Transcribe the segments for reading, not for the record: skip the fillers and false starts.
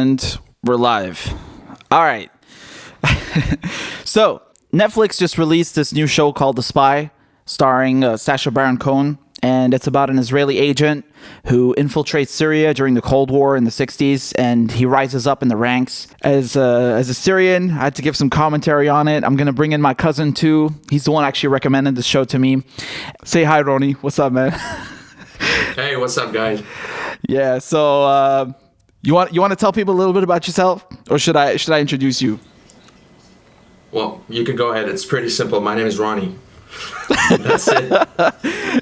And we're live. All right. So, Netflix just released this new show called The Spy, starring Sacha Baron Cohen. And it's about an Israeli agent who infiltrates Syria during the Cold War in the 60s, and he rises up in the ranks. As a Syrian, I had to give some commentary on it. I'm going to bring in my cousin, too. He's the one actually recommended the show to me. Say hi, Ronnie. What's up, man? Hey, what's up, guys? Yeah, so you want to tell people a little bit about yourself, or should I introduce you? Well, you can go ahead. It's pretty simple. My name is Ronnie. That's it.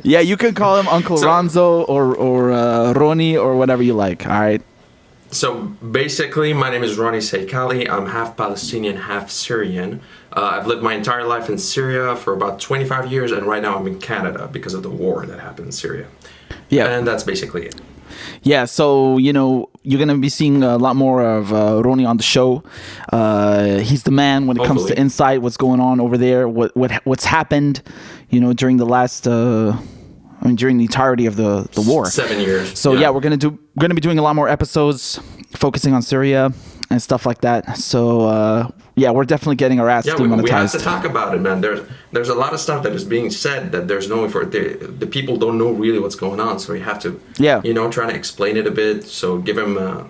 Yeah, you can call him Uncle Ronzo or Ronnie or whatever you like. All right. So basically, my name is Ronnie Seikali. I'm half Palestinian, half Syrian. I've lived my entire life in Syria for about 25 years, and right now I'm in Canada because of the war that happened in Syria. Yeah. And that's basically it. Yeah, so, you're going to be seeing a lot more of Ronnie on the show. He's the man when it comes to insight, what's going on over there, what's happened, during the last, during the entirety of the war. 7 years. So, yeah, we're going to be doing a lot more episodes focusing on Syria and stuff like that. So, yeah, we're definitely getting our ass demonetized. We have to talk about it, man. There's a lot of stuff that is being said that there's no for the people don't know really what's going on. So you have to, try to explain it a bit. So give them our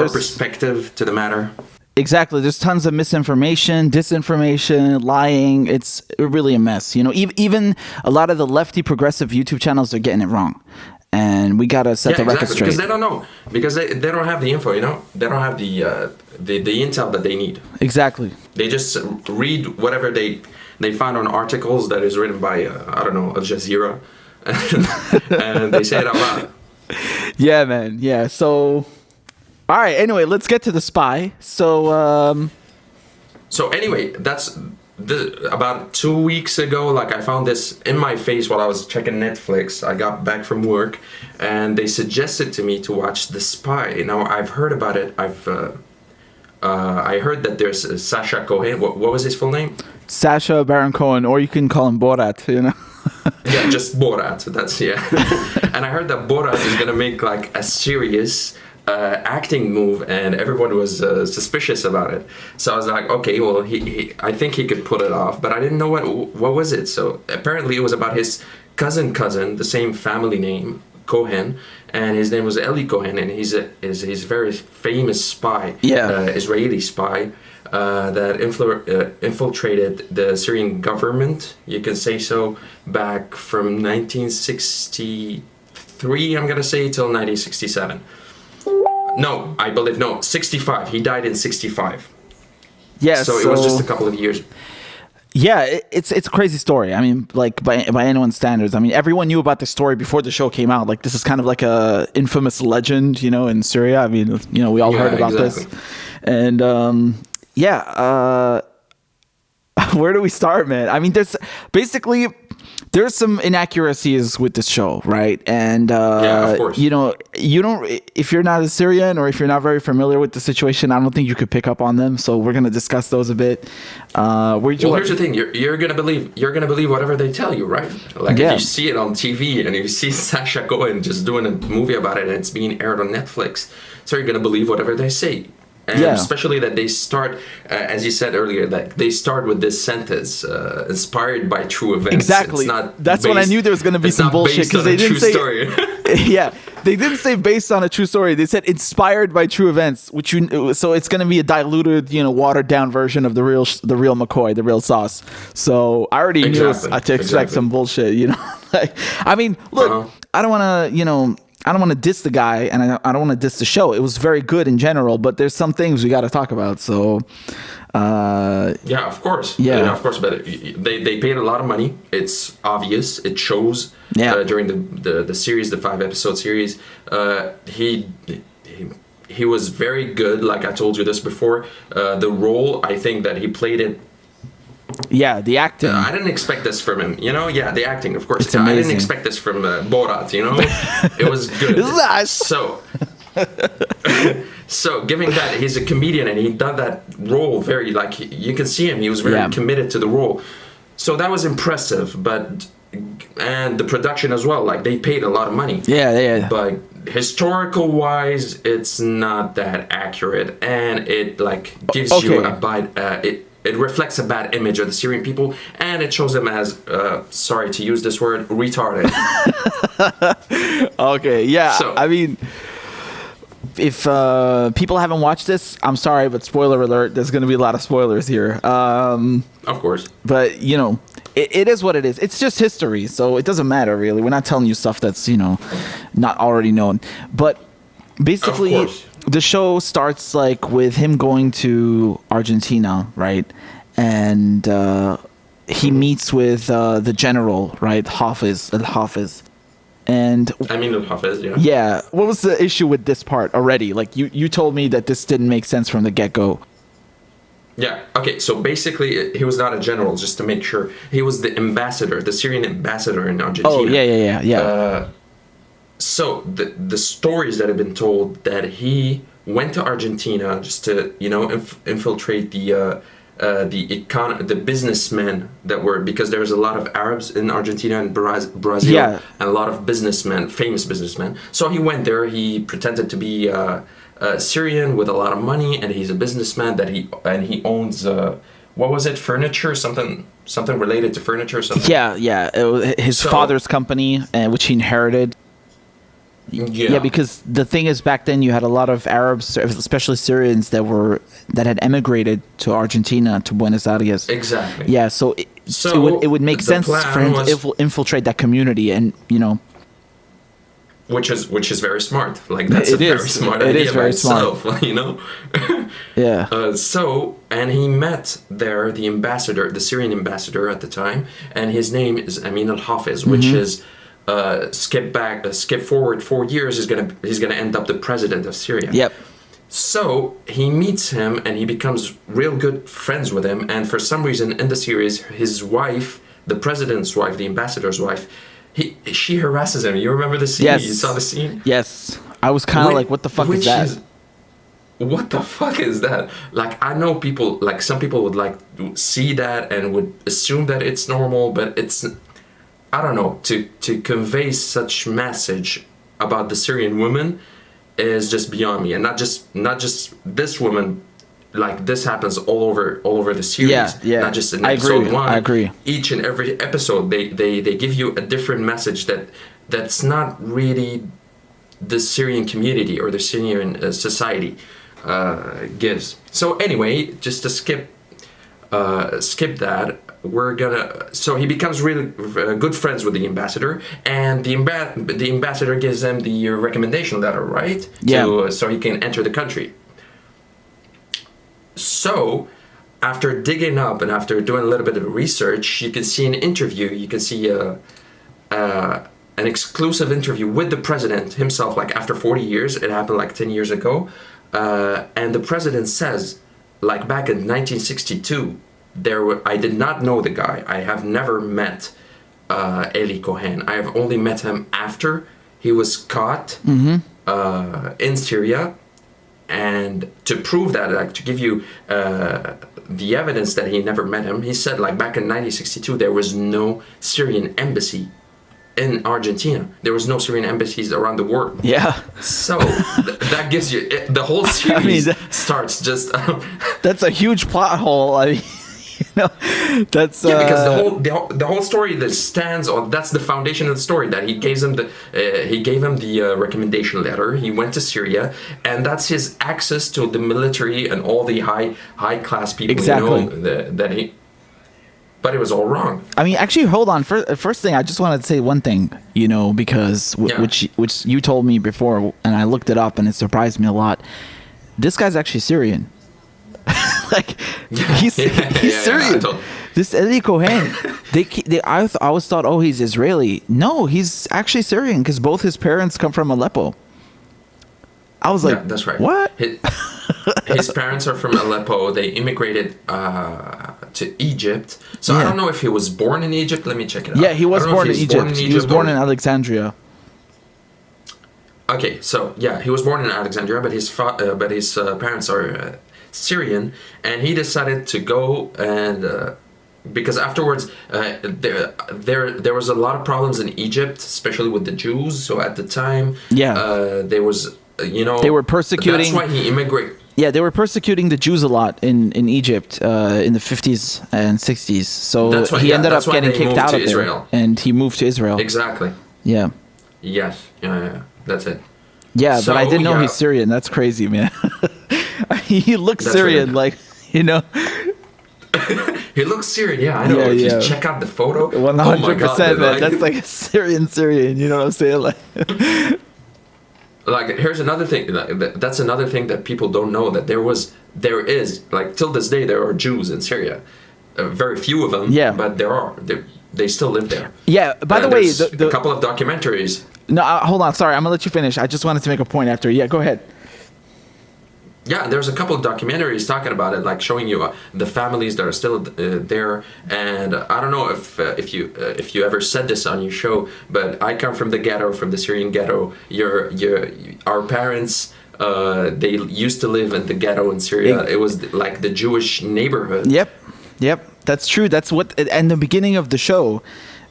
perspective to the matter. Exactly. There's tons of misinformation, disinformation, lying. It's really a mess. Even a lot of the lefty progressive YouTube channels are getting it wrong. And we gotta set the record straight. Because they don't know. Because they don't have the info, They don't have the intel that they need. Exactly. They just read whatever they find on articles that is written by, Al Jazeera. And they say it out loud. Yeah, man. Yeah. So, all right. Anyway, let's get to The Spy. So anyway, that's... about 2 weeks ago, I found this in my face while I was checking Netflix. I got back from work, and they suggested to me to watch The Spy. Now, I've heard about it. I heard that there's Sacha Cohen. What was his full name? Sacha Baron Cohen, or you can call him Borat, Yeah, just Borat. And I heard that Borat is gonna make a serious acting move, and everyone was suspicious about it. So I was like, okay, well, I think he could pull it off, but I didn't know what was it. So apparently it was about his cousin, the same family name, Cohen, and his name was Eli Cohen, and he's a very famous spy, Israeli spy, that infiltrated the Syrian government, you can say so, back from 1963, I'm gonna say, till 1967. No, 65. He died in 65. Yeah, so it was just a couple of years. Yeah, it's a crazy story. I mean, by anyone's standards. I mean, everyone knew about the story before the show came out. This is kind of like a infamous legend, in Syria. I mean, we all heard about this. And where do we start, man? I mean, there's some inaccuracies with this show, right? And of course. you don't, if you're not a Syrian or if you're not very familiar with the situation, I don't think you could pick up on them. So we're gonna discuss those a bit. Here's the thing: you're gonna believe whatever they tell you, right? If you see it on TV and you see Sacha Cohen just doing a movie about it and it's being aired on Netflix, so you're gonna believe whatever they say. And especially that they start, as you said earlier, they start with this sentence, inspired by true events. Exactly. That's when I knew there was going to be some bullshit, because they didn't say. Story. Yeah, they didn't say based on a true story. They said inspired by true events, so it's going to be a diluted, watered down version of the real McCoy, the real sauce. So I already knew to expect some bullshit. I mean, look, I don't want to, I don't want to diss the guy, and I don't want to diss the show. It was very good in general, but there's some things we got to talk about. So, of course. Yeah, of course. But they paid a lot of money. It's obvious. It shows. During the series, the 5-episode series, he was very good. Like I told you this before, the role, I think that he played it. Yeah, the acting. I didn't expect this from him. The acting, of course. It's amazing. I didn't expect this from Borat. It was good. So giving that, he's a comedian and he done that role very, you can see him. He was very committed to the role. So that was impressive. But and the production as well. Like they paid a lot of money. Yeah. But historical wise, it's not that accurate, and it like gives you a bad. It reflects a bad image of the Syrian people, and it shows them as, sorry to use this word, retarded. Okay, yeah. So, I mean, if people haven't watched this, I'm sorry, but spoiler alert, there's going to be a lot of spoilers here. Of course. But, you know, it is what it is. It's just history, so it doesn't matter, really. We're not telling you stuff that's, you know, not already known. But basically, the show starts like with him going to Argentina, right? And he meets with the general, right? Hafiz. And I mean, Hafiz, yeah. Yeah. What was the issue with this part already? Like you told me that this didn't make sense from the get-go. Yeah. Okay. So basically, he was not a general. Just to make sure, he was the ambassador, the Syrian ambassador in Argentina. Oh yeah. So the stories that have been told that he went to Argentina just to, you know, infiltrate the businessmen that were, because there's a lot of Arabs in Argentina and Brazil, and a lot of businessmen, famous businessmen. So he went there. He pretended to be Syrian with a lot of money, and he's a businessman and he owns what was it? Furniture, something related to furniture, something. Yeah. It was his father's company, which he inherited. Yeah, because the thing is, back then you had a lot of Arabs, especially Syrians, that had emigrated to Argentina, to Buenos Aires. Exactly. Yeah, so it would make sense for him to infiltrate that community, and you know, which is very smart. Like that's a very smart idea. It is very smart, you know. Yeah. And he met there the ambassador, the Syrian ambassador at the time, and his name is Amin al-Hafiz, which is. Skip forward 4 years, he's gonna end up the president of Syria. Yep. So he meets him and he becomes real good friends with him. And for some reason in the series, his wife, the president's wife, the ambassador's wife, she harasses him. You remember the scene? Yes. You saw the scene? Yes. I was kind of like, what the fuck is that? What the fuck is that? Like, I know people, like some people would like see that and would assume that it's normal, but it's. I don't know, to convey such message about the Syrian woman is just beyond me, and not just this woman. Like this happens all over the series. Yeah. Not just in episode 1. I agree. Each and every episode, they give you a different message that's not really the Syrian community or the Syrian society gives. So anyway, just to skip that. So he becomes really good friends with the ambassador, and the ambassador gives him the recommendation letter, right? Yeah. So he can enter the country. So after digging up and after doing a little bit of research, you can see an interview. You can see an exclusive interview with the president himself. Like after 40 years, it happened like 10 years ago, and the president says, like back in 1962. I did not know the guy. I have never met Eli Cohen. I have only met him after he was caught in Syria. And to prove that, like to give you the evidence that he never met him, he said like back in 1962 there was no Syrian embassy in Argentina. There was no Syrian embassies around the world. Yeah. So that gives you the whole series starts just. That's a huge plot hole. I mean. You know, that's because the whole story that stands on, that's the foundation of the story, that he gave him the recommendation letter. He went to Syria, and that's his access to the military and all the high class people. Exactly. You know, but it was all wrong. I mean, actually, hold on. First thing, I just wanted to say one thing, you know, because which you told me before, and I looked it up, and it surprised me a lot. This guy's actually Syrian. Like he's Syrian. This Eli Cohen, I always thought, oh, he's Israeli. No, he's actually Syrian because both his parents come from Aleppo. I was like, that's right. What? His parents are from Aleppo. They immigrated to Egypt. So I don't know if he was born in Egypt. Let me check it out. Yeah, he was born in Egypt. He was born in Alexandria. Okay, so yeah, he was born in Alexandria, but his parents are Syrian, and he decided to go and because afterwards there was a lot of problems in Egypt, especially with the Jews. So at the time, there was they were persecuting. That's why he immigrated. Yeah, they were persecuting the Jews a lot in Egypt in the 50s and 60s. So he ended up getting kicked out of Israel. There, and he moved to Israel. Exactly. Yeah. Yes. Yeah. That's it. Yeah, so, but I didn't know he's Syrian. That's crazy, man. He looks Syrian, like, you know. He looks Syrian, yeah, I know. If you check out the photo, 100%, man. That's like a Syrian, you know what I'm saying? Like, here's another thing. That's another thing that people don't know, that there is, like, till this day, there are Jews in Syria. Very few of them, but there are. They still live there. Yeah, by the way, a couple of documentaries. No, hold on, sorry, I'm going to let you finish. I just wanted to make a point after. Yeah, go ahead. Yeah, there's a couple of documentaries talking about it, like showing you the families that are still there. And I don't know if you ever said this on your show, but I come from the ghetto, from the Syrian ghetto. Our parents, they used to live in the ghetto in Syria. It was like the Jewish neighborhood. Yep, that's true. That's what. In the beginning of the show,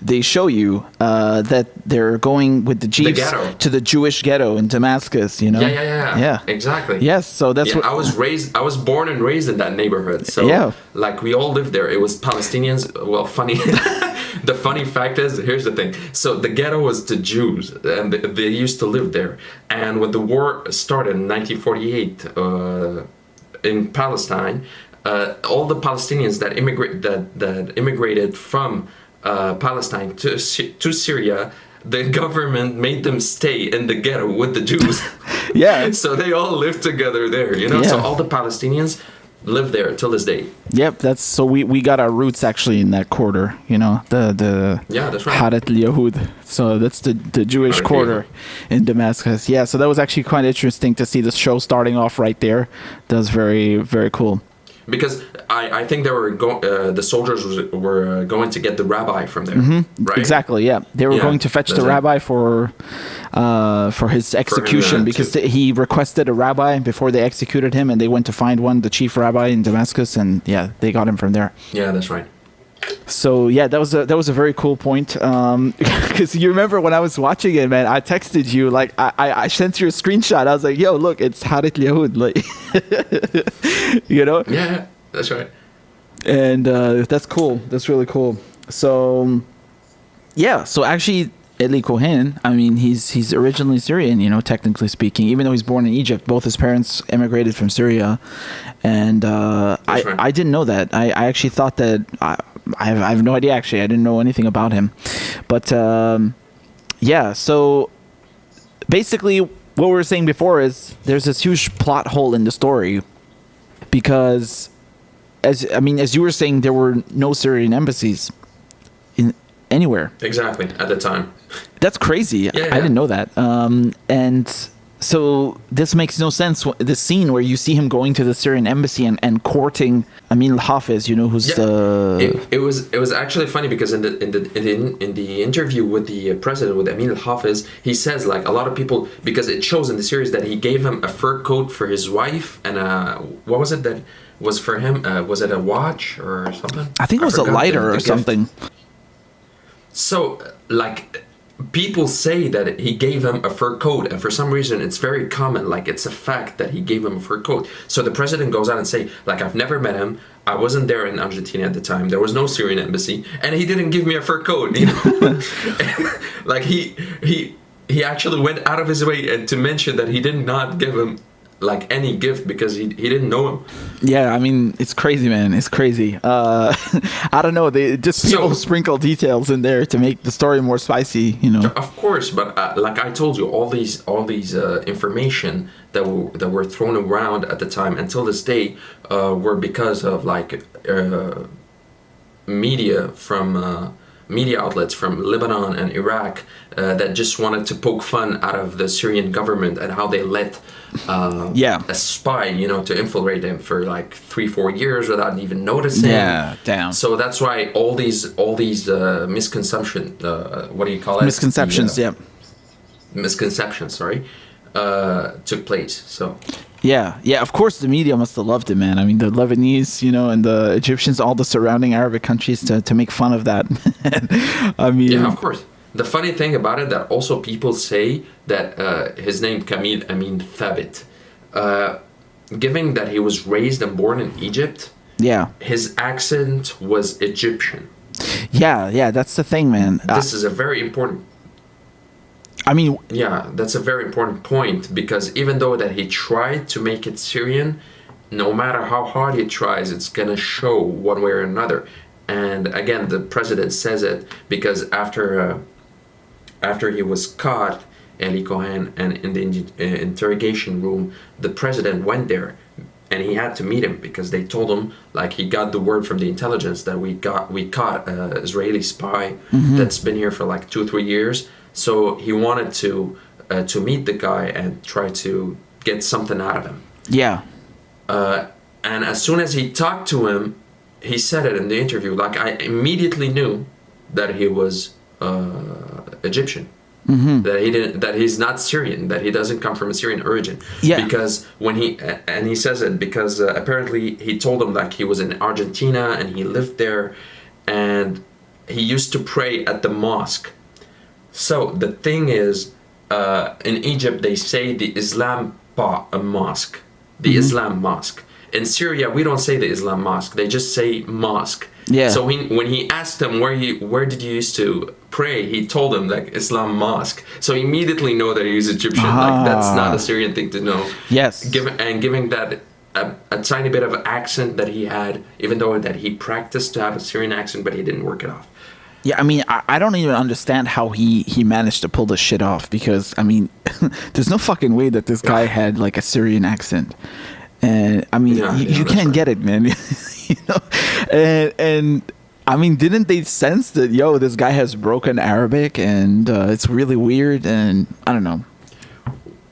they show you that they're going with the jeeps to the Jewish ghetto in Damascus, you know? Yeah, exactly. Yes, so that's what... I was born and raised in that neighborhood, so like we all lived there. It was Palestinians. Well, funny. The funny fact is, here's the thing. So the ghetto was the Jews, and they used to live there. And when the war started in 1948 in Palestine, all the Palestinians that immigrated from Palestine to Syria, the government made them stay in the ghetto with the Jews. So they all lived together there, you know. So all the Palestinians live there till this day. Yep, that's so we got our roots actually in that quarter, you know, the that's right. Harat al-Yahud. So that's the Jewish quarter in Damascus. Yeah, so that was actually quite interesting to see the show starting off right there. That was very, very cool. Because I think they were the soldiers were going to get the rabbi from there, right? Exactly, yeah. They were going to fetch the rabbi for his execution, because he requested a rabbi before they executed him, and they went to find the chief rabbi in Damascus, and they got him from there. Yeah, that's right. So that was a very cool point, because you remember when I was watching it, man, I texted you, like I sent you a screenshot. I was like, yo, look, it's Harat al-Yahud, like you know. Yeah, that's right. And that's cool. That's really cool. So so actually Eli Cohen, I mean, he's originally Syrian, you know, technically speaking, even though he's born in Egypt. Both his parents immigrated from Syria, and I didn't know that. I actually thought that I have no idea. Actually, I didn't know anything about him, but so basically, what we were saying before is there's this huge plot hole in the story, because as you were saying, there were no Syrian embassies anywhere. Exactly, at the time. That's crazy. I didn't know that. And so this makes no sense. The scene where you see him going to the Syrian embassy and courting Amin al-Hafiz, you know, who's the... It was actually funny, because in the interview with the president, with Amin al-Hafiz, he says, like, a lot of people, because it shows in the series that he gave him a fur coat for his wife, and what was it that was for him? Was it a watch or something? I think it was a lighter or something. So, like, people say that he gave him a fur coat, and for some reason it's very common, like it's a fact that he gave him a fur coat. So the president goes out and say, like, I've never met him, I wasn't there in Argentina at the time, there was no Syrian embassy, and he didn't give me a fur coat, you know. Like he actually went out of his way and to mention that he did not give him like any gift, because he didn't know him. Yeah, I mean, it's crazy, man. It's crazy. I don't know. People sprinkle details in there to make the story more spicy, you know. Of course, but like I told you, all these information that were thrown around at the time until this day were because of like media from media outlets from Lebanon and Iraq that just wanted to poke fun out of the Syrian government and how they let a spy, you know, to infiltrate them for like 3-4 years without even noticing. Yeah, damn. So that's why all these misconception, what do you call it? Misconceptions, Misconceptions, sorry, took place. So Yeah. Of course, the media must have loved it, man. I mean, the Lebanese, and the Egyptians, all the surrounding Arabic countries to make fun of that. I mean, yeah, of course. The funny thing about it that also people say that his name Kamil Amin Thabit, given that he was raised and born in Egypt, his accent was Egyptian. Yeah, that's the thing, man. This is a very important. I mean, yeah, that's a very important point, because even though that he tried to make it Syrian, no matter how hard he tries, it's gonna show one way or another. And again, the president says it because after he was caught, Eli Cohen, and in the interrogation room, the president went there, and he had to meet him because they told him, like, he got the word from the intelligence that we caught an Israeli spy that's been here for like 2-3 years. So he wanted to meet the guy and try to get something out of him. Yeah. And as soon as he talked to him, he said it in the interview. Like, I immediately knew that he was Egyptian. That he's not Syrian, that he doesn't come from a Syrian origin. Yeah. Because he says it because apparently he told him like he was in Argentina and he lived there, and he used to pray at the mosque. So the thing is, in Egypt they say the Islam mosque, the Islam mosque. In Syria we don't say the Islam mosque; they just say mosque. Yeah. So when he asked him where did you used to pray, he told him like Islam mosque. So he immediately know that he's Egyptian. Like, that's not a Syrian thing to know. Yes. Giving that a tiny bit of accent that he had, even though that he practiced to have a Syrian accent, but he didn't work it off. Yeah, I mean, I don't even understand how he managed to pull this shit off, because, I mean, there's no fucking way that this guy had, like, a Syrian accent. And, I mean, you can't get it, man. And, I mean, didn't they sense that, this guy has broken Arabic, and it's really weird, and I don't know.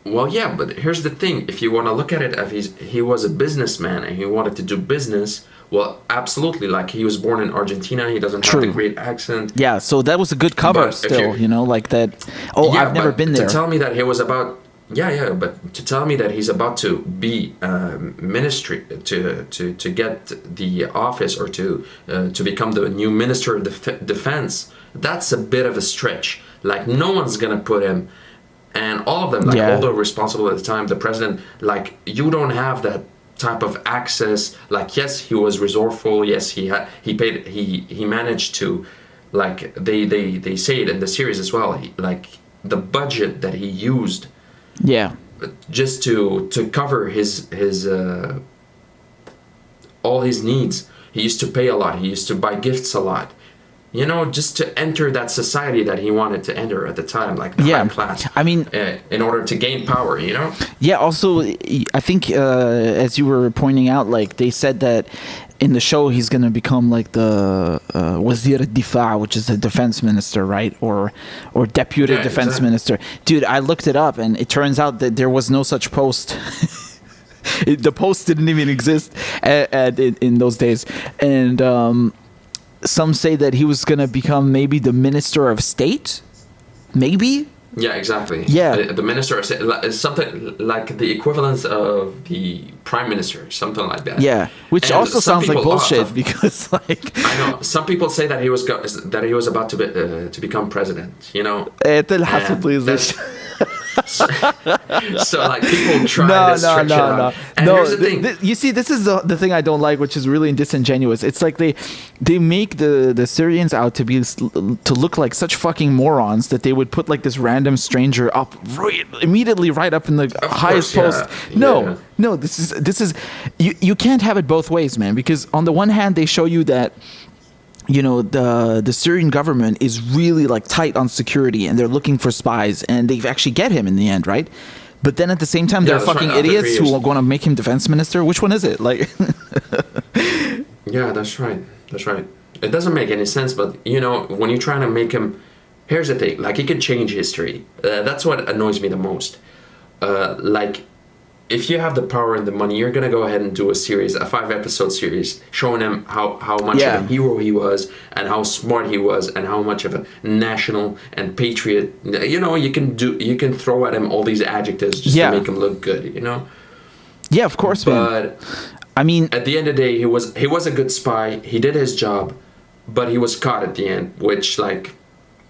Well, yeah, but here's the thing. If you want to look at it as he was a businessman and he wanted to do business, well, absolutely. Like, he was born in Argentina. He doesn't have a great accent. Yeah, so that was a good cover still, like that. Oh, yeah, I've never been there. To tell me that he was about... but to tell me that he's about to be ministry, to get the office, or to become the new Minister of Defense, that's a bit of a stretch. Like, no one's going to put him... And all of them, like, although responsible at the time, the president, like, you don't have that type of access. Like, yes, he was resourceful. Yes, he managed to, like, they say it in the series as well. Like, the budget that he used, just to cover his all his needs. He used to pay a lot. He used to buy gifts a lot. Just to enter that society that he wanted to enter at the time, like the high class. I mean, in order to gain power, Yeah. Also, I think as you were pointing out, like, they said that in the show he's gonna become like the Wazir al-Difa, which is the defense minister, right, or deputy defense minister. Dude, I looked it up, and it turns out that there was no such post. The post didn't even exist in those days, and. Some say that he was going to become maybe the Minister of State. Maybe? Yeah, exactly. Yeah. The Minister of State is something like the equivalent of the Prime Minister, something like that. Yeah, which also sounds like bullshit because, like... I know. Some people say that he was about to become president, So like, people try to stretch it out. And here's the thing. You see, this is the thing I don't like, which is really disingenuous. It's like they make the Syrians out to look like such fucking morons that they would put like this random stranger up immediately right up in the highest post. No, this is you can't have it both ways, man. Because on the one hand, they show you that, the Syrian government is really like tight on security, and they're looking for spies, and they actually get him in the end, right? But then at the same time, they're fucking idiots who are going to make him defense minister. Which one is it? Like, yeah, that's right. It doesn't make any sense, but when you're trying to make him, here's the thing: like, he can change history. That's what annoys me the most. Like, if you have the power and the money, you're gonna go ahead and do a 5-episode series, showing him how much of a hero he was, and how smart he was, and how much of a national and patriot. You can throw at him all these adjectives just to make him look good. Yeah, of course, man. But I mean, at the end of the day, he was a good spy. He did his job, but he was caught at the end, which like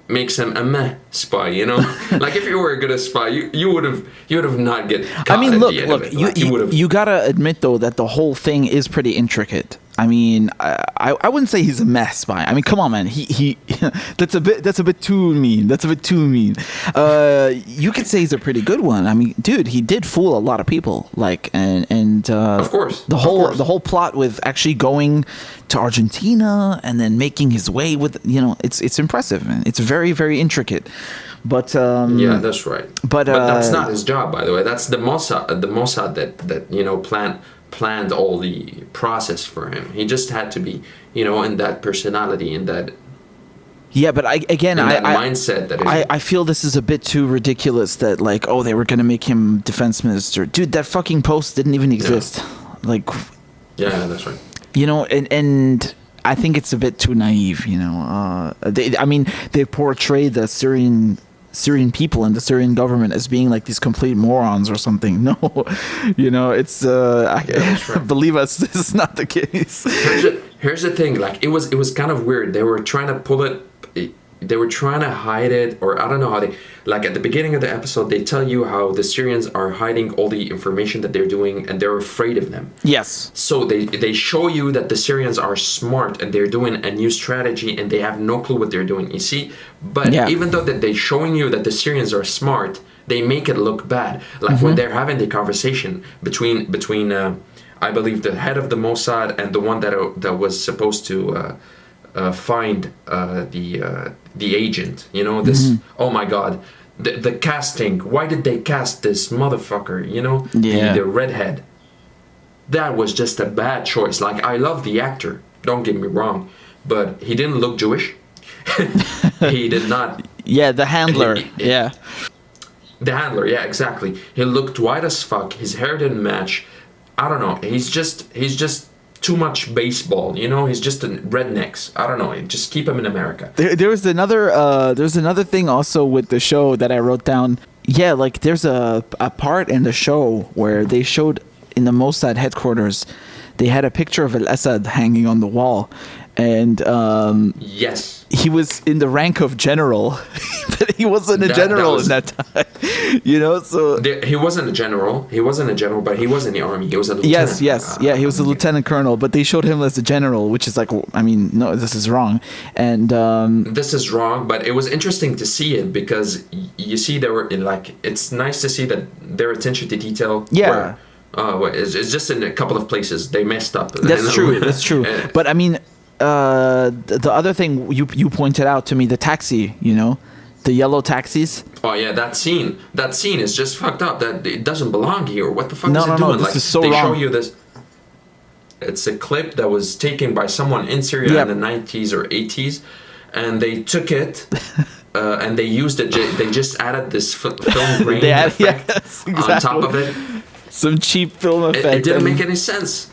makes him a meh spy, you know? Like if you were a good spy, you would have not get caught. I mean, at look, the end of it. Like, you gotta admit though that the whole thing is pretty intricate. I mean, I wouldn't say he's a mess spy. I mean, come on, man. He that's a bit too mean. That's a bit too mean. You could say he's a pretty good one. I mean, dude, he did fool a lot of people. Like, and of course, the whole plot with actually going to Argentina and then making his way with, you know, it's impressive, man. It's very, very intricate. But yeah, that's right. But that's not his job, by the way. That's the Mossad that you know planned all the process for him. He just had to be, you know, in that personality, in that. Yeah, but mindset that I feel this is a bit too ridiculous that like, oh, they were gonna make him defense minister. Dude, that fucking post didn't even exist. Yeah. Like. Yeah, that's right. You know, and I think it's a bit too naive. You know, they portray the Syrian people and the Syrian government as being like these complete morons or something. No, you know, it's right. Believe us, this is not the case. Here's the thing, like it was kind of weird. They were trying to pull it, they were trying to hide it, or I don't know how they, like at the beginning of the episode, they tell you how the Syrians are hiding all the information that they're doing and they're afraid of them. Yes. So they show you that the Syrians are smart and they're doing a new strategy and they have no clue what they're doing, you see? But even though that they're showing you that the Syrians are smart, they make it look bad. Like when they're having the conversation between I believe the head of the Mossad and the one that was supposed to find the agent, you know, this oh my god, the casting, why did they cast this motherfucker, you know, the redhead? That was just a bad choice. Like, I love the actor, don't get me wrong, but he didn't look Jewish. He did not. Yeah, the handler. The handler, yeah, exactly. He looked white as fuck, his hair didn't match. I don't know, he's just too much baseball, you know. He's just a rednecks. I don't know. Just keep him in America. There was another thing also with the show that I wrote down. Yeah, like there's a part in the show where they showed in the Mossad headquarters, they had a picture of Al-Assad hanging on the wall, and yes, he was in the rank of general, but he wasn't a general in that time. You know, so he wasn't a general. He wasn't a general, but he was in the army. He was a lieutenant. Yes, yeah, he was a lieutenant colonel. But they showed him as a general, which is like, I mean, no, this is wrong. And this is wrong. But it was interesting to see it because you see, there were like, it's nice to see that their attention to detail. Yeah. It's just in a couple of places they messed up. That's true. That's true. But I mean, the other thing you pointed out to me, the taxi, you know, the yellow taxis. Oh yeah, that scene is just fucked up. That it doesn't belong here. What the fuck is it doing? No, this is so wrong. They show you this. It's a clip that was taken by someone in Syria in the 90s or 80s, and they took it and they used it. They just added this film grain effect on top of it. Some cheap film effect. It didn't make any sense.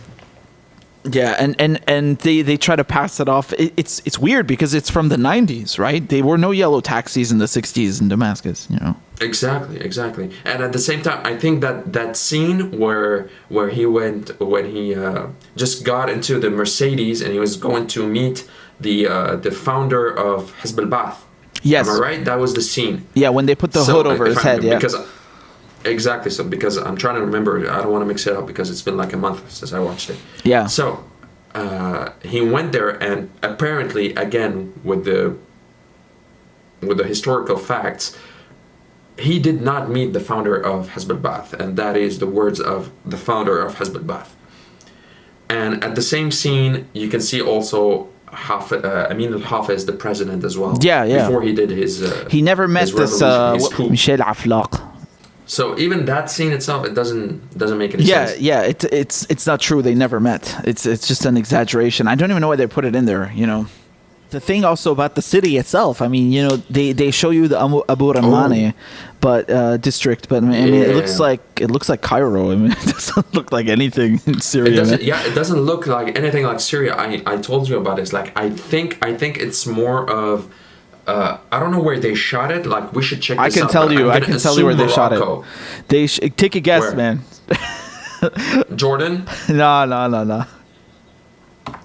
Yeah, and they try to pass it off. It's weird because it's from the 90s, right? There were no yellow taxis in the 60s in Damascus, you know. Exactly. And at the same time, I think that scene where he went, when he just got into the Mercedes and he was going to meet the founder of Hizb al-Ba'ath. Yes. Am I right? That was the scene. Yeah, when they put the hood over his head, yeah. Exactly. So because I'm trying to remember, I don't want to mix it up because it's been like a month since I watched it. Yeah. So he went there, and apparently, again with the historical facts, he did not meet the founder of Hizb al-Ba'ath, and that is the words of the founder of Hizb al-Ba'ath. And at the same scene, you can see also Amin al-Hafiz, the president, as well. Yeah. Before he did his. He never met this Michel Aflaq. So even that scene itself, it doesn't make any sense. Yeah, it's not true. They never met. It's just an exaggeration. I don't even know why they put it in there. You know, the thing also about the city itself. I mean, you know, they show you the Abu Ramani, district, but I mean, it looks like Cairo. I mean, it doesn't look like anything in Syria. It doesn't look like anything like Syria. I told you about it. Like I think it's more of. I don't know where they shot it. Like, we should check this out. I can tell you where they shot it. Take a guess, where? man. Jordan? No.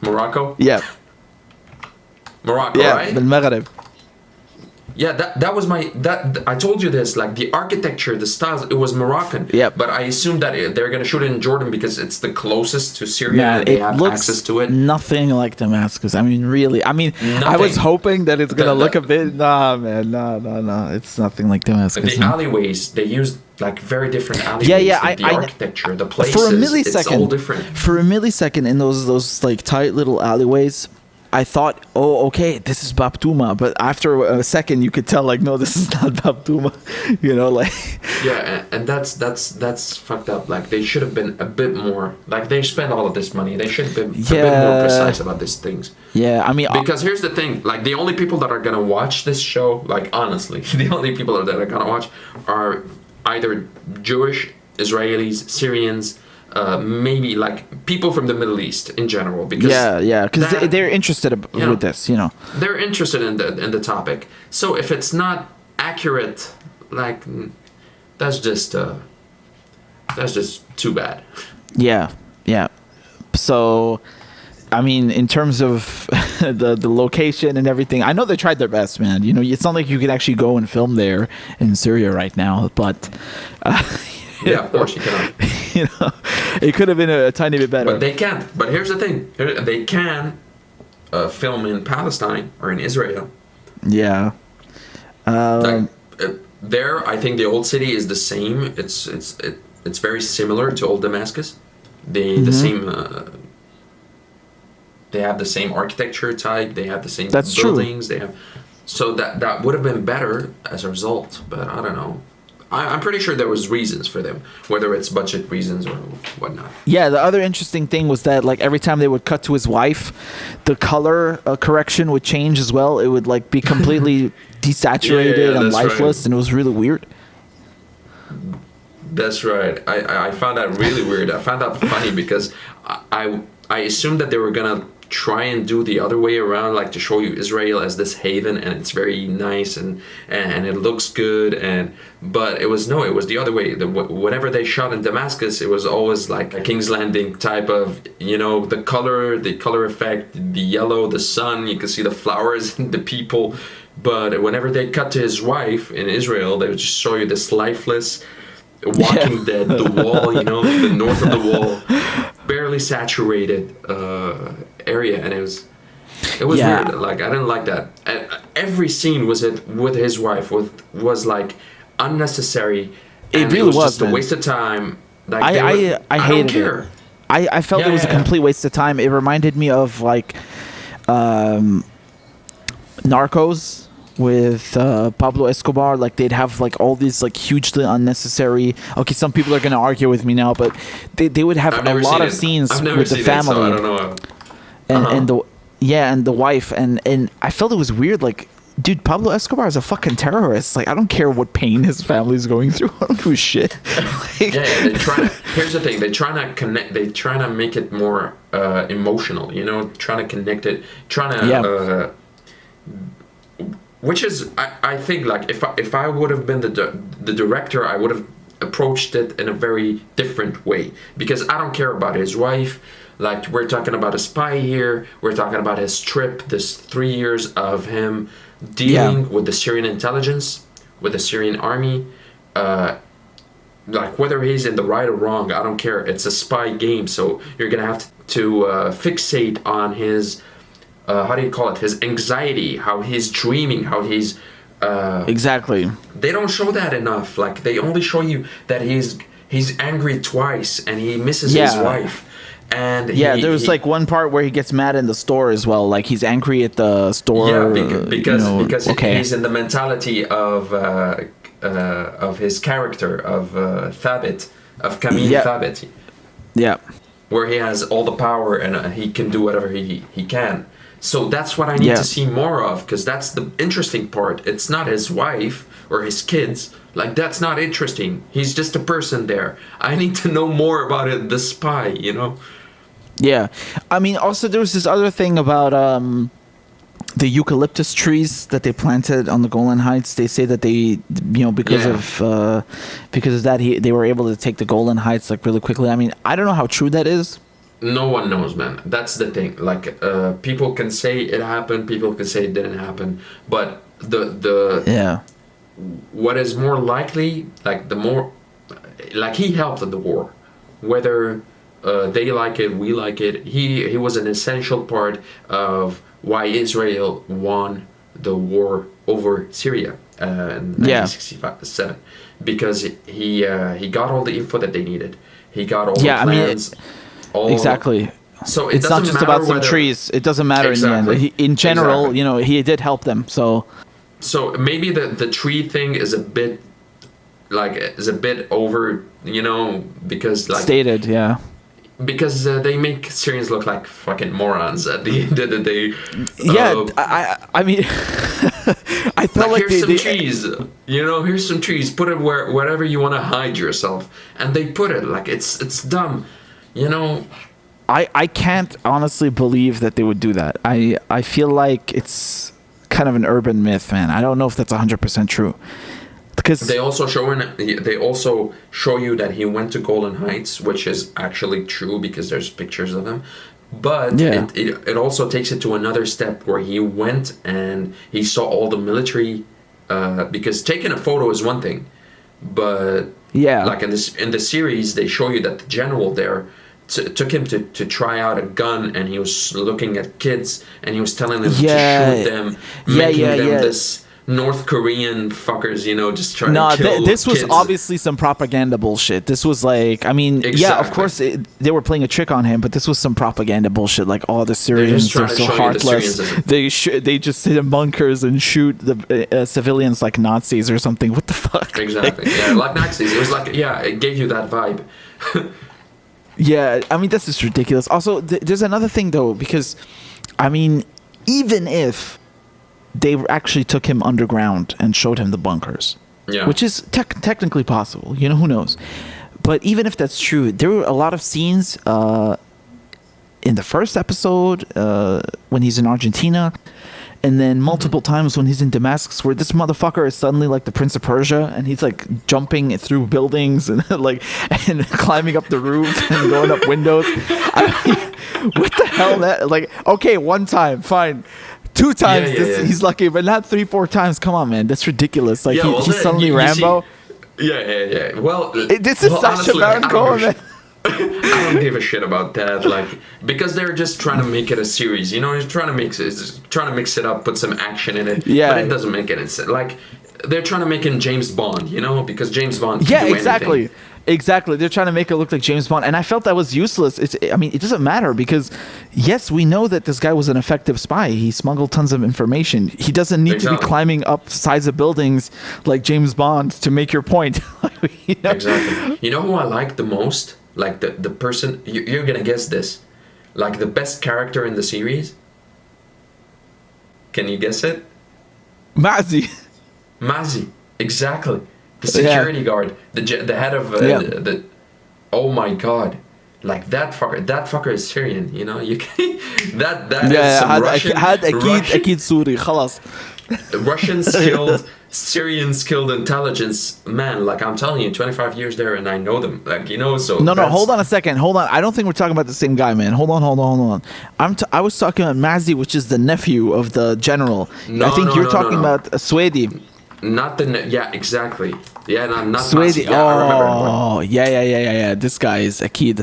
Morocco? Yeah. Morocco, right? بالمغرب. Yeah, that was I told you this, like the architecture, the styles, it was Moroccan. Yep. But I assumed that they're going to shoot it in Jordan because it's the closest to Syria and they have access to it. Nothing like Damascus. I mean, really. I mean, Nothing. I was hoping that it's going to look a bit... Nah, man. No. It's nothing like Damascus. Like the alleyways, they used like very different alleyways. Yeah. The architecture, the places, for a millisecond, it's all different. For a millisecond in those like tight little alleyways, I thought, oh, okay, this is Baptuma. But after a second, you could tell, like, no, this is not Baptuma. You know, like... Yeah, and that's fucked up. Like, they should have been a bit more... Like, they spent all of this money. They should have been a bit more precise about these things. Yeah, I mean... Because here's the thing. Like, the only people that are going to watch this show, like, honestly, the only people that are going to watch are either Jewish, Israelis, Syrians... maybe like people from the Middle East in general, because because they're interested with this, you know. They're interested in the topic. So if it's not accurate, like that's just too bad. Yeah. So, I mean, in terms of the location and everything, I know they tried their best, man. You know, it's not like you can actually go and film there in Syria right now, but. Yeah, of course you cannot. You know, it could have been a tiny bit better. But they can't. But here's the thing: they can film in Palestine or in Israel. Yeah. There, I think the old city is the same. It's very similar to old Damascus. The same. They have the same architecture type. They have the same buildings. True. They have. So that would have been better as a result. But I don't know. I'm pretty sure there was reasons for them, whether it's budget reasons or whatnot. Yeah, the other interesting thing was that, like, every time they would cut to his wife, the color correction would change as well. It would, like, be completely desaturated and lifeless, right. And it was really weird. That's right. I found that really weird. I found that funny because I assumed that they were gonna try and do the other way around, like to show you Israel as this haven and it's very nice and it looks good, but it was the other way. Whenever they shot in Damascus, it was always like a King's Landing type of, you know, the color effect, the yellow, the sun, you can see the flowers and the people. But whenever they cut to his wife in Israel, they would just show you this lifeless Walking Dead, the wall, you know, the north of the wall, barely saturated area, and it was weird. Like, I didn't like that. And every scene with his wife was like unnecessary. It really was just a waste of time. Like, I hated don't care. it. I felt it was a complete waste of time. It reminded me of like Narcos. With Pablo Escobar, like they'd have like all these like hugely unnecessary. Okay, some people are gonna argue with me now, but they would have a lot of scenes with the family, so I don't know. and the wife, and I felt it was weird. Like, dude, Pablo Escobar is a fucking terrorist. Like, I don't care what pain his family's going through. I don't give a shit. Like, here's the thing: they trying to connect. They trying to make it more emotional. You know, trying to connect it. Which is, I think, like, if I would have been the director, I would have approached it in a very different way. Because I don't care about his wife. Like, we're talking about a spy here. We're talking about his trip, this 3 years of him dealing with the Syrian intelligence, with the Syrian army. Like, whether he's in the right or wrong, I don't care. It's a spy game, so you're going to have to fixate on his... how do you call it? His anxiety, how he's dreaming, how he's... exactly. They don't show that enough. Like, they only show you that he's angry twice and he misses his wife. And there was like one part where he gets mad in the store as well. Like, he's angry at the store. Yeah, because he's in the mentality of his character, of Thabit, of Camille Thabit. Yeah. Where he has all the power and he can do whatever he can. So that's what I need to see more of, because that's the interesting part. It's not his wife or his kids. Like, that's not interesting. He's just a person there. I need to know more about it, the spy, you know? Yeah. I mean, also there was this other thing about the eucalyptus trees that they planted on the Golan Heights. They say that they, because of that, they were able to take the Golan Heights like really quickly. I mean, I don't know how true that is. No one knows, man. That's the thing. Like, people can say it happened, people can say it didn't happen, but what is more likely, like he helped in the war, whether they like it, we like it. He was an essential part of why Israel won the war over Syria in 1967, because he got all the info that they needed. He got all the plans. Exactly. So it's not just about some trees. It doesn't matter in the end. In general, he did help them. So maybe the tree thing is a bit over, because like stated, yeah. Because they make Syrians look like fucking morons at the end of the day. Yeah, I mean, I felt like here's some trees. Here's some trees. Put it wherever you want to hide yourself, and they put it like it's dumb. I can't honestly believe that they would do that. I feel like it's kind of an urban myth, man. I don't know if that's 100% true. Because they also show you that he went to Golan Heights, which is actually true because there's pictures of him. But it also takes it to another step where he went and he saw all the military. Because taking a photo is one thing, but like in the series, they show you that the general there took him to try out a gun, and he was looking at kids and he was telling them to shoot them, making them this North Korean fuckers, just trying to kill this was kids. Obviously some propaganda bullshit. This was like, I mean, of course they were playing a trick on him, but this was some propaganda bullshit. Like, all the Syrians are so heartless. They just sit in bunkers and shoot the civilians like Nazis or something. What the fuck? Exactly. Yeah, like Nazis. It was like, it gave you that vibe. Yeah, I mean, that's just ridiculous. Also, there's another thing though, because, I mean, even if they actually took him underground and showed him the bunkers, which is technically possible. Who knows? But even if that's true, there were a lot of scenes in the first episode when he's in Argentina, and then multiple times when he's in Damascus, where this motherfucker is suddenly like the Prince of Persia, and he's like jumping through buildings and and climbing up the roof and going up windows. I mean, what the hell? Okay, one time, fine. 2 times he's lucky, but not 3-4 times. Come on, man, that's ridiculous. Like, he's suddenly Rambo. Well, this is Sacha Baron Cohen, man. I don't give a shit about that, because they're just trying to make it a series. He's trying to mix it up, put some action in it. But it doesn't make any sense. Like, they're trying to make him James Bond, because James Bond can do anything. Exactly. They're trying to make it look like James Bond, and I felt that was useless. It doesn't matter, because yes, we know that this guy was an effective spy. He smuggled tons of information. He doesn't need to be climbing up sides of buildings like James Bond to make your point. Exactly. You know who I like the most? Like the person, you're gonna guess this, like the best character in the series. Can you guess it? Mazi, exactly. The security guard, the head of the. Oh my god, like that fucker is Syrian. You can that is some Russian Suri, خلاص. Russian skilled, Syrian skilled intelligence man. Like, I'm telling you, 25 years there, and I know them. Like, so. No, hold on a second. Hold on. I don't think we're talking about the same guy, man. Hold on. I was talking about Mazi, which is the nephew of the general. I think you're talking about Swedi. Not exactly. Yeah, not Swedi. Yeah, I remember. Yeah. This guy is Akid.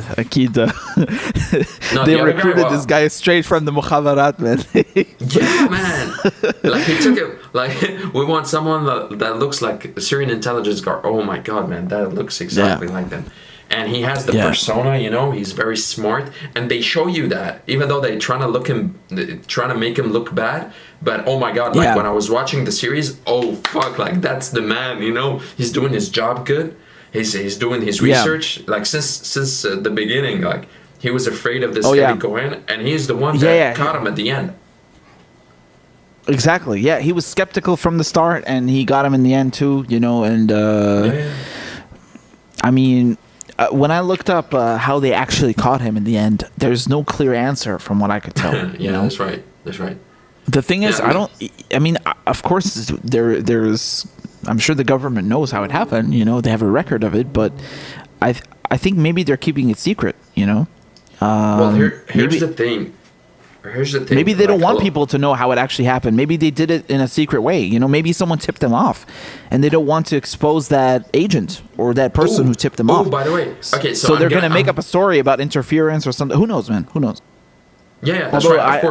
They recruited this guy straight from the Mukhabarat, man. Yeah, man. Like, he took it. Like, we want someone that looks like a Syrian intelligence guard. Oh my god, man, that looks exactly like them. And he has the persona, he's very smart, and they show you that, even though they're trying to make him look bad. But oh my god, when I was watching the series, oh fuck, like, that's the man, he's doing his job good. He's doing his research, like, since the beginning. Like, he was afraid of this guy Cohen, and he's the one that caught him at the end. Exactly. Yeah, he was skeptical from the start, and he got him in the end too. And I mean, when I looked up how they actually caught him in the end, there's no clear answer from what I could tell. That's right. The thing is, I mean, of course, there's. I'm sure the government knows how it happened. They have a record of it, but I think maybe they're keeping it secret. Well, here's the thing. Maybe they don't want people to know how it actually happened. Maybe they did it in a secret way. Maybe someone tipped them off, and they don't want to expose that agent or that person who tipped them off. Oh, by the way, okay, so they're going to make up a story about interference or something. Who knows, man? Who knows? Yeah, that's right.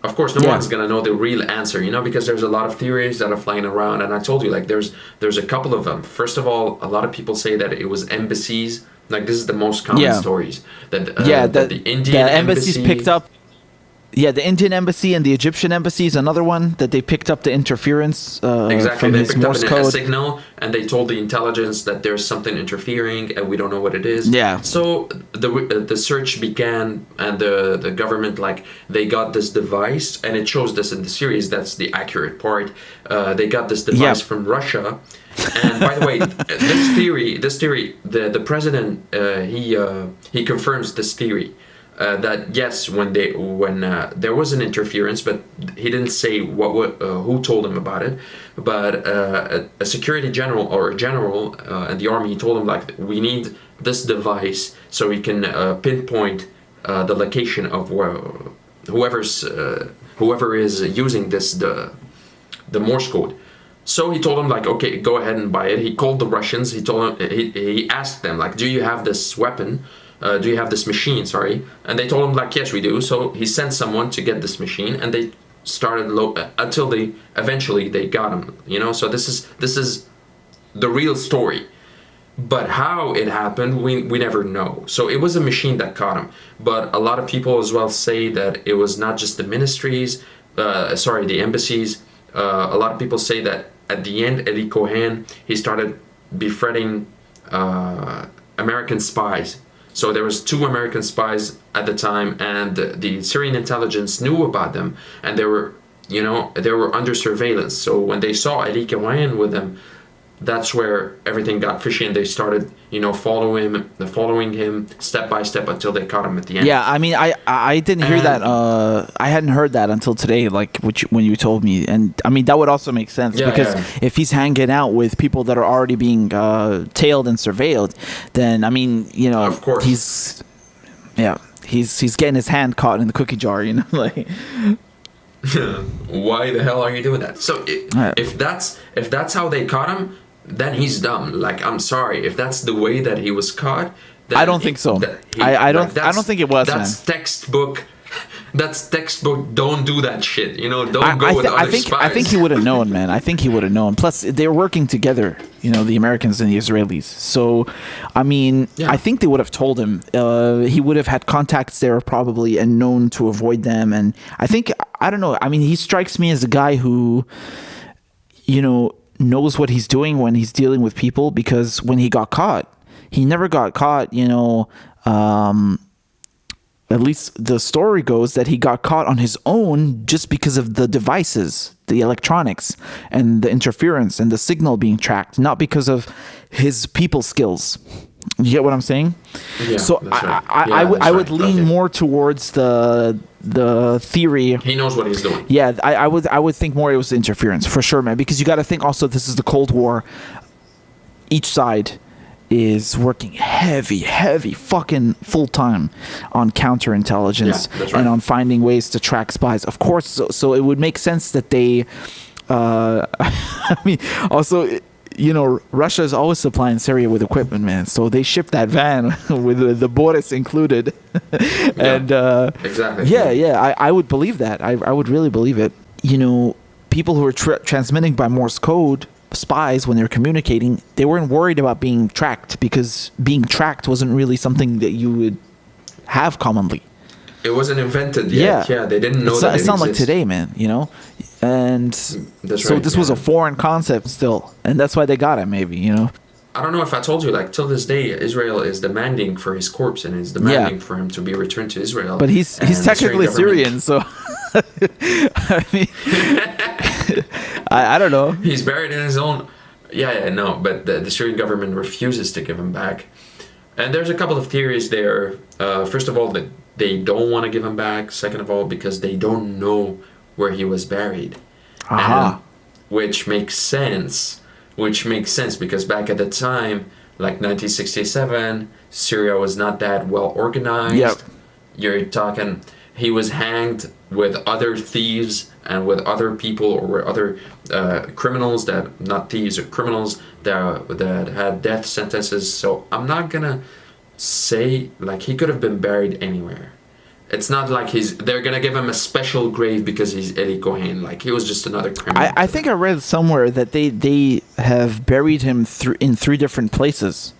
Of course, no one's gonna know the real answer, because there's a lot of theories that are flying around, and I told you, like, there's a couple of them. First of all, a lot of people say that it was embassies. Like, this is the most common stories that that the Indian embassies picked up. Yeah, the Indian embassy and the Egyptian embassy is another one that they picked up the interference exactly. From they his picked Morse up code. a signal, and they told the intelligence that there's something interfering, and we don't know what it is. Yeah. So the search began, and the government, like, they got this device, and it shows this in the series. That's the accurate part. They got this device from Russia. And by the way, this theory, the president, he confirms this theory. That yes, when there was an interference, but he didn't say who told him about it. But a security general or a general in the army, he told him, like, we need this device so we can pinpoint the location of whoever is using the Morse code. So he told him, like, okay, go ahead and buy it. He called the Russians. He told them, he asked them, like, do you have this weapon? Do you have this machine? Sorry. And they told him, like, yes, we do. So he sent someone to get this machine, and they started until they eventually got him. So this is the real story. But how it happened, we never know. So it was a machine that caught him. But a lot of people as well say that it was not just the ministries, the embassies. A lot of people say that at the end, Eli Cohen, he started befriending American spies. So there was 2 American spies at the time, and the Syrian intelligence knew about them, and they were under surveillance. So when they saw Eli Cohen with them, that's where everything got fishy, and they started, following him step by step until they caught him at the end. Yeah, I mean, I didn't hear that. I hadn't heard that until today, like when you told me, and I mean that would also make sense because if he's hanging out with people that are already being tailed and surveilled, then I mean, of course he's getting his hand caught in the cookie jar, like. Why the hell are you doing that? So if that's how they caught him, then he's dumb. Like, I'm sorry, if that's the way that he was caught, then I don't think so. I don't think it was. That's textbook. That's textbook. Don't do that shit. Don't go with other spies. I think he would have known, man. I think he would have known. Plus, they're working together. The Americans and the Israelis. So, I mean, I think they would have told him. He would have had contacts there probably and known to avoid them. And I don't know. I mean, he strikes me as a guy who, knows what he's doing when he's dealing with people, because when he got caught, he never got caught, at least the story goes that he got caught on his own just because of the devices, the electronics, and the interference and the signal being tracked, not because of his people skills. You get what I'm saying? Yeah, so I would lean more towards the theory. He knows what he's doing. Yeah, I would think more it was interference for sure, man. Because you got to think also this is the Cold War. Each side is working heavy fucking full time on counterintelligence and on finding ways to track spies. Of course, so it would make sense that they. I mean, also. Russia is always supplying Syria with equipment, man. So they shipped that van with the Boris included. And exactly. Yeah. I would believe that. I would really believe it. People who are transmitting by Morse code, spies, when they're communicating, they weren't worried about being tracked because being tracked wasn't really something that you would have commonly. It wasn't invented yet. Yeah, they didn't know that it's not like today, man, And this was a foreign concept still. And that's why they got it, maybe, I don't know if I told you, like, till this day, Israel is demanding for his corpse and is demanding for him to be returned to Israel. But he's technically Syrian, so... I mean... I don't know. He's buried in his own... No, but the Syrian government refuses to give him back. And there's a couple of theories there. First of all, that they don't want to give him back. Second of all, because they don't know where he was buried. Aha. Which makes sense. Because back at the time, like 1967, Syria was not that well organized. Yep. You're talking, he was hanged with other thieves and with other people or other criminals that, not thieves or criminals that had death sentences. So I'm not gonna say, like, he could have been buried anywhere. It's not like they're gonna give him a special grave because he's Eli Cohen. Like, he was just another criminal. I think I read somewhere that they have buried him in 3 different places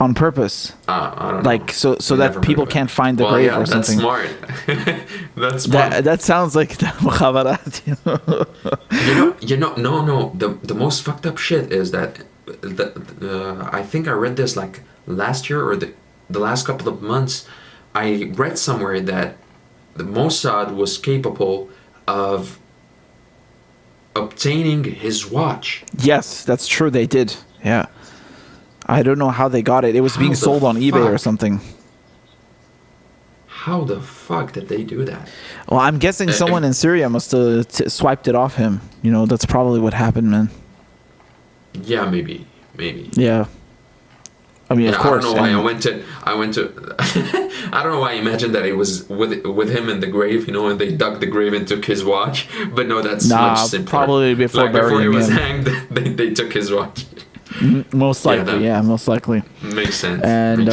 on purpose. I don't know. Like, so that people can't find the grave or something. That's smart. That sounds like the mukhabarat, No. The most fucked up shit is that I think I read this like last year or the last couple of months. I read somewhere that the Mossad was capable of obtaining his watch. Yes, that's true. They did. Yeah. I don't know how they got it. It was being sold on eBay or something. How the fuck did they do that? Well, I'm guessing someone in Syria must have swiped it off him. That's probably what happened, man. Yeah, maybe. Yeah. I mean, of course. I don't know why I went to. I don't know why I imagined that it was with him in the grave, and they dug the grave and took his watch. But no, that's much simpler. Probably before he was hanged, they took his watch. Most likely, most likely. Makes sense. And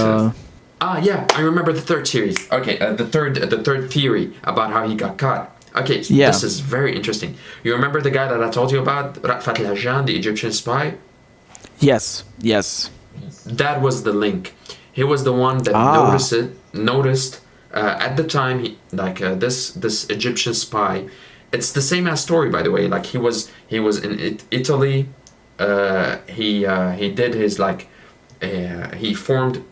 I remember the third series. Okay, the third theory about how he got caught. Okay, so this is very interesting. You remember the guy that I told you about, Rafat al-Hajjan, the Egyptian spy? Yes. That was the link. He was the one that noticed at the time. This Egyptian spy. It's the same as story, by the way. Like, he was in Italy. He did his he formed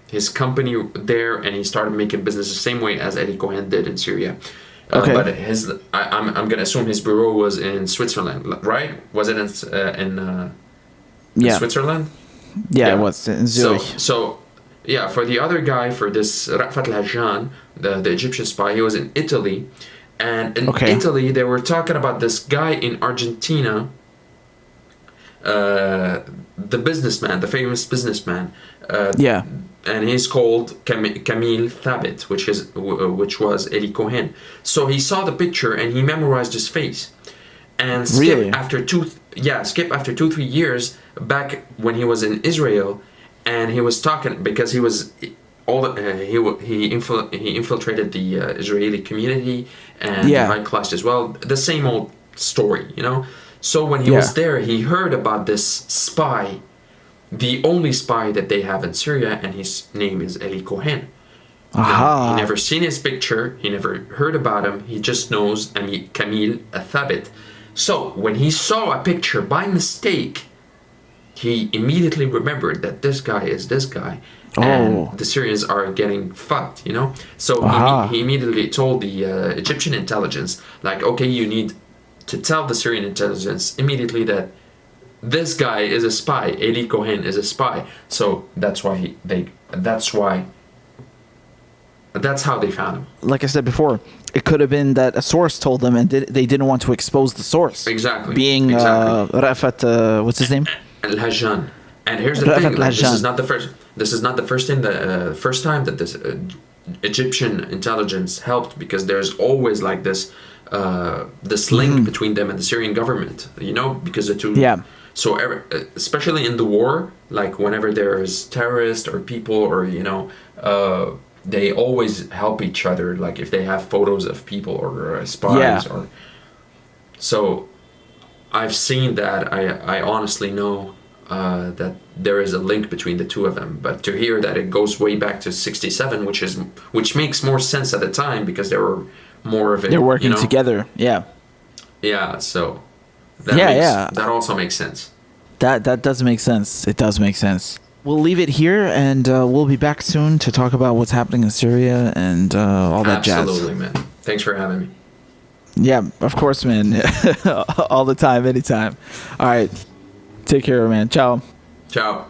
his company there, and he started making business the same way as Eli Cohen did in Syria. Okay. But I'm gonna assume his bureau was in Switzerland, right? Was it in Switzerland? Yeah, it was in Zurich. So for the other guy, for this Rafat al-Hajjan, the Egyptian spy, he was in Italy, and in Italy they were talking about this guy in Argentina. The businessman, the famous businessman, and he's called Camille Thabit, which was Eli Cohen. So he saw the picture and he memorized his face. And skip after 2-3 years back when he was in Israel, and he was talking because he was he infiltrated the Israeli community and the high class as well. The same old story, So when he was there, he heard about this spy, the only spy that they have in Syria, and his name is Eli Cohen. He never seen his picture, he never heard about him, he just knows Camille Thabit. So when he saw a picture by mistake, he immediately remembered that this guy is this guy, and the Syrians are getting fucked, So he immediately told the Egyptian intelligence, like, okay, you need to tell the Syrian intelligence immediately that this guy is a spy. Eli Cohen is a spy. So that's how they found him. Like I said before, it could have been that a source told them, and they didn't want to expose the source. Exactly. Being Rafat, what's his name? Al-Hajjan. And here's the thing: this is not the first. This is not the first time that this Egyptian intelligence helped, because there's always like this link between them and the Syrian government. Because the two. Yeah. So especially in the war, like whenever there's terrorists or people or they always help each other. Like if they have photos of people or spies or. So, I've seen that. I honestly know that there is a link between the two of them. But to hear that it goes way back to '67, which makes more sense at the time, because there were more of it. They're working together. Yeah. Yeah. So. That also makes sense. That does make sense. It does make sense. We'll leave it here, and we'll be back soon to talk about what's happening in Syria and all that jazz. Absolutely, man. Thanks for having me. Yeah, of course, man. All the time, anytime. All right. Take care, man. Ciao. Ciao.